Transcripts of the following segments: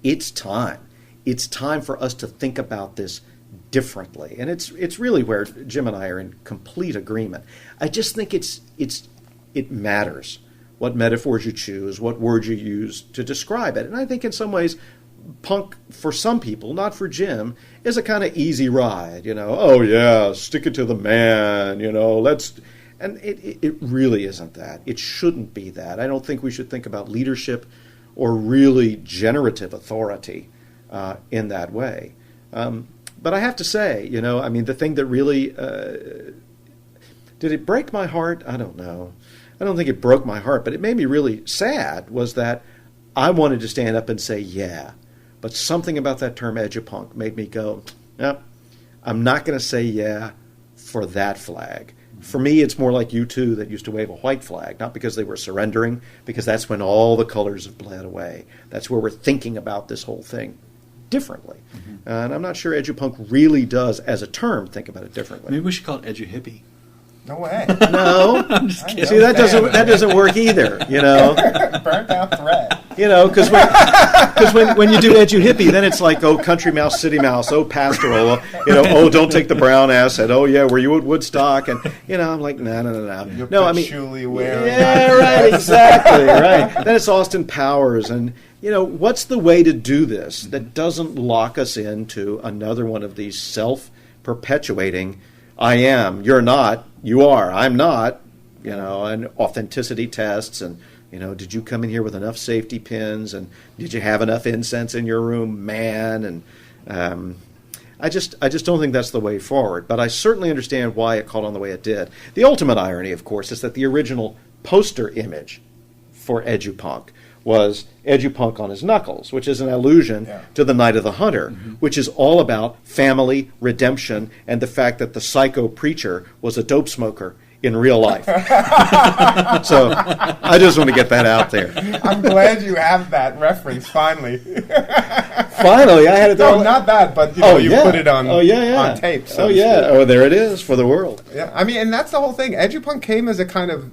it's time. It's time for us to think about this differently. And it's really where Jim and I are in complete agreement. I just think it matters what metaphors you choose, what words you use to describe it. And I think in some ways, punk, for some people, not for Jim, is a kind of easy ride. Oh yeah, stick it to the man, let's... And it really isn't that. It shouldn't be that. I don't think we should think about leadership or really generative authority in that way. But I have to say, the thing that really... did it break my heart? I don't know. I don't think it broke my heart, but it made me really sad was that I wanted to stand up and say, yeah. But something about that term edupunk made me go, no, I'm not going to say yeah for that flag. For me, it's more like U2 that used to wave a white flag, not because they were surrendering, because that's when all the colors have bled away. That's where we're thinking about this whole thing differently. Mm-hmm. And I'm not sure edupunk really does, as a term, think about it differently. Maybe we should call it edu-hippie. No way. No. I'm just kidding. See, that doesn't work either, Burnt out thread. Because when you do edu-hippie, then it's like, oh, country mouse, city mouse, oh, pastoral, oh, don't take the brown acid, oh, yeah, were you at Woodstock? And, I'm like, no. You're no, patchouli wearing. Yeah, right, exactly, right. Then it's Austin Powers, and, what's the way to do this that doesn't lock us into another one of these self-perpetuating, I am, you're not, you are, I'm not, and authenticity tests, and, did you come in here with enough safety pins, and did you have enough incense in your room, man? And I just don't think that's the way forward. But I certainly understand why it caught on the way it did. The ultimate irony, of course, is that the original poster image for edupunk was edupunk on his knuckles, which is an allusion to the Night of the Hunter, which is all about family, redemption, and the fact that the psycho preacher was a dope smoker in real life. So I just want to get that out there. I'm glad you have that reference, finally. Finally, I had it. No, not that, but you put it on, on tape. So Oh, there it is for the world. Yeah, and that's the whole thing. Edupunk came as a kind of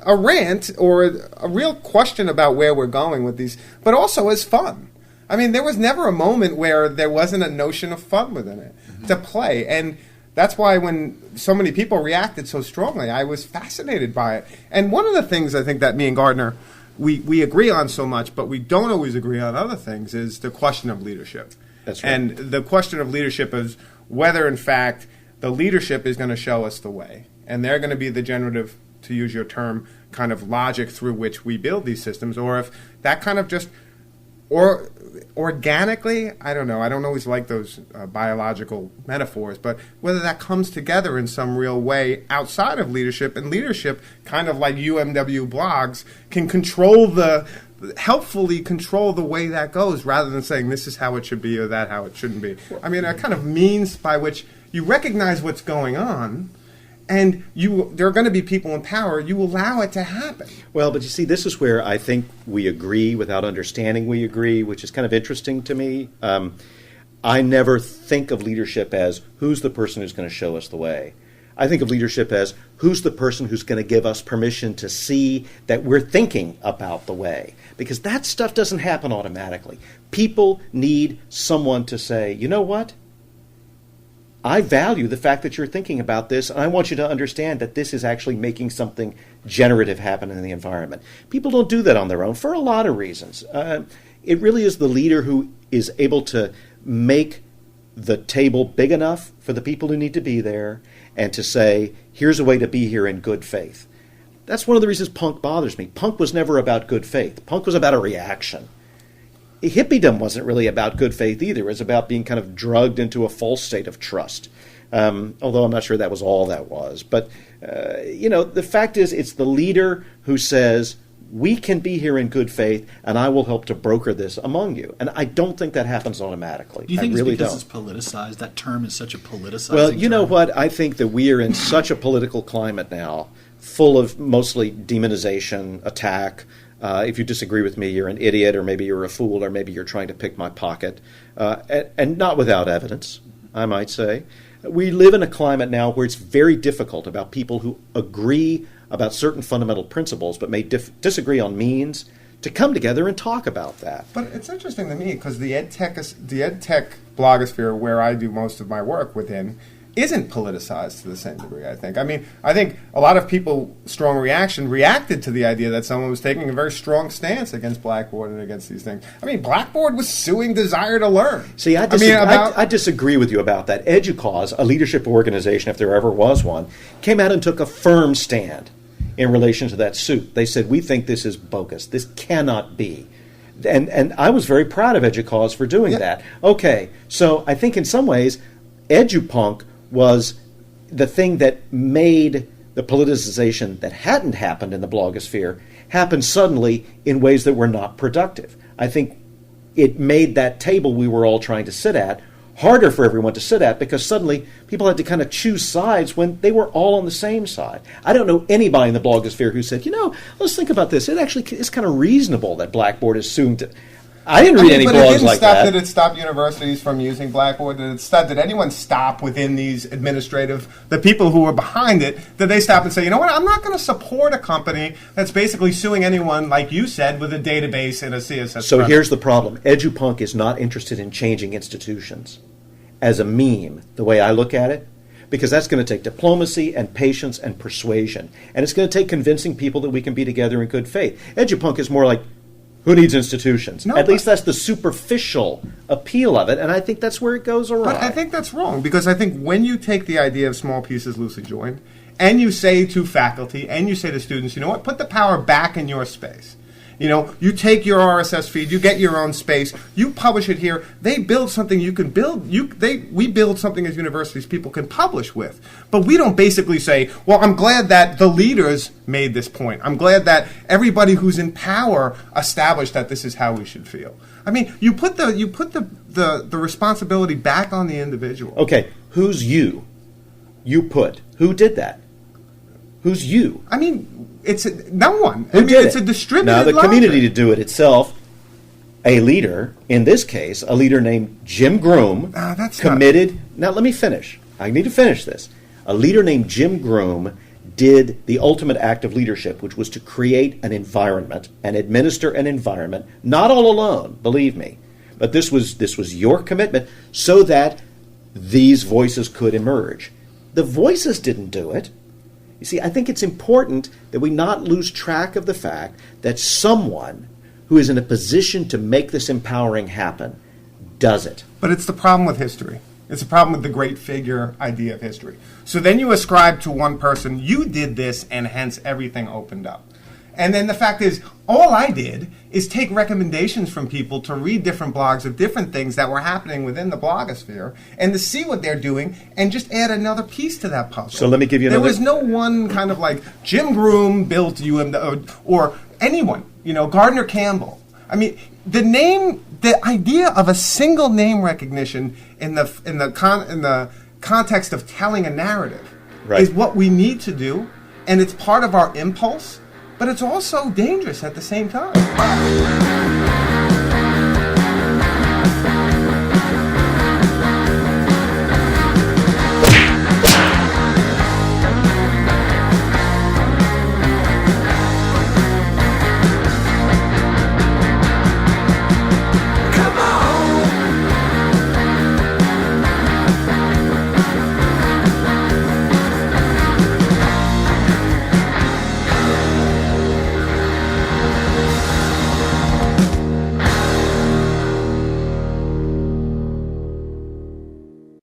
a rant or a real question about where we're going with these, but also as fun. There was never a moment where there wasn't a notion of fun within it to play. And that's why when so many people reacted so strongly, I was fascinated by it. And one of the things I think that me and Gardner, we agree on so much, but we don't always agree on other things, is the question of leadership. That's right. And the question of leadership is whether, in fact, the leadership is going to show us the way. And they're going to be the generative, to use your term, kind of logic through which we build these systems, or if that kind of just, or organically, I don't know. I don't always like those biological metaphors, but whether that comes together in some real way outside of leadership, and leadership, kind of like UMW blogs, can helpfully control the way that goes, rather than saying this is how it should be or that how it shouldn't be. A kind of means by which you recognize what's going on, and there are going to be people in power, you allow it to happen. Well, but you see, this is where I think we agree without understanding we agree, which is kind of interesting to me. I never think of leadership as who's the person who's going to show us the way. I think of leadership as who's the person who's going to give us permission to see that we're thinking about the way. Because that stuff doesn't happen automatically. People need someone to say, you know what? I value the fact that you're thinking about this, and I want you to understand that this is actually making something generative happen in the environment. People don't do that on their own for a lot of reasons. It really is the leader who is able to make the table big enough for the people who need to be there and to say, here's a way to be here in good faith. That's one of the reasons punk bothers me. Punk was never about good faith. Punk was about a reaction. Hippiedom wasn't really about good faith either. It was about being kind of drugged into a false state of trust, although I'm not sure that was all that was. But, the fact is it's the leader who says, we can be here in good faith, and I will help to broker this among you. And I don't think that happens automatically. Do you think it's because it's politicized? That term is such a politicized Well, you know what? I think that we are in such a political climate now, full of mostly demonization, attack. If you disagree with me, you're an idiot, or maybe you're a fool, or maybe you're trying to pick my pocket, and not without evidence, I might say. We live in a climate now where it's very difficult about people who agree about certain fundamental principles but may disagree on means to come together and talk about that. But it's interesting to me because the ed tech blogosphere, where I do most of my work within, isn't politicized to the same degree, I think. I mean, I think a lot of people, strong reaction, reacted to the idea that someone was taking a very strong stance against Blackboard and against these things. I mean, Blackboard was suing Desire to Learn. See, I disagree with you about that. educoz, a leadership organization, if there ever was one, came out and took a firm stand in relation to that suit. They said, we think this is bogus. This cannot be. And I was very proud of educoz for doing that. Okay, so I think in some ways, Edupunk was the thing that made the politicization that hadn't happened in the blogosphere happen suddenly in ways that were not productive. I think it made that table we were all trying to sit at harder for everyone to sit at because suddenly people had to kind of choose sides when they were all on the same side. I don't know anybody in the blogosphere who said, let's think about this. It actually is kind of reasonable that Blackboard is suing to... I didn't read any blogs like that. Did it stop universities from using Blackboard? Did anyone stop within these the people who were behind it, did they stop and say, you know what, I'm not going to support a company that's basically suing anyone, like you said, with a database and a CSS. So here's the problem. Edupunk is not interested in changing institutions as a meme, the way I look at it, because that's going to take diplomacy and patience and persuasion. And it's going to take convincing people that we can be together in good faith. Edupunk is more like, who needs institutions? At least that's the superficial appeal of it, and I think that's where it goes awry. But I think that's wrong, because I think when you take the idea of small pieces loosely joined, and you say to faculty, and you say to students, you know what, put the power back in your space. You take your RSS feed, you get your own space, you publish it here. They build something you can build. We build something as universities people can publish with. But we don't basically say, well, I'm glad that the leaders made this point. I'm glad that everybody who's in power established that this is how we should feel. I mean, you put the responsibility back on the individual. Okay, who's you? Who did that? Who's you? I mean, no one. It's a distributed Now, the logic. community to do it itself, a leader, in this case, a leader named Jim Groom, committed... Now, let me finish. I need to finish this. A leader named Jim Groom did the ultimate act of leadership, which was to create an environment and administer an environment, not all alone, believe me, but this was your commitment so that these voices could emerge. The voices didn't do it. You see, I think it's important that we not lose track of the fact that someone who is in a position to make this empowering happen does it. But it's the problem with history. It's a problem with the great figure idea of history. So then you ascribe to one person, you did this, and hence everything opened up. And then the fact is, all I did is take recommendations from people to read different blogs of different things that were happening within the blogosphere and to see what they're doing and just add another piece to that puzzle. So let me give you another... There was no one kind of like Jim Groom built or anyone, Gardner Campbell. I mean, the idea of a single name recognition in the context of telling a narrative is what we need to do, and it's part of our impulse. But it's also dangerous at the same time.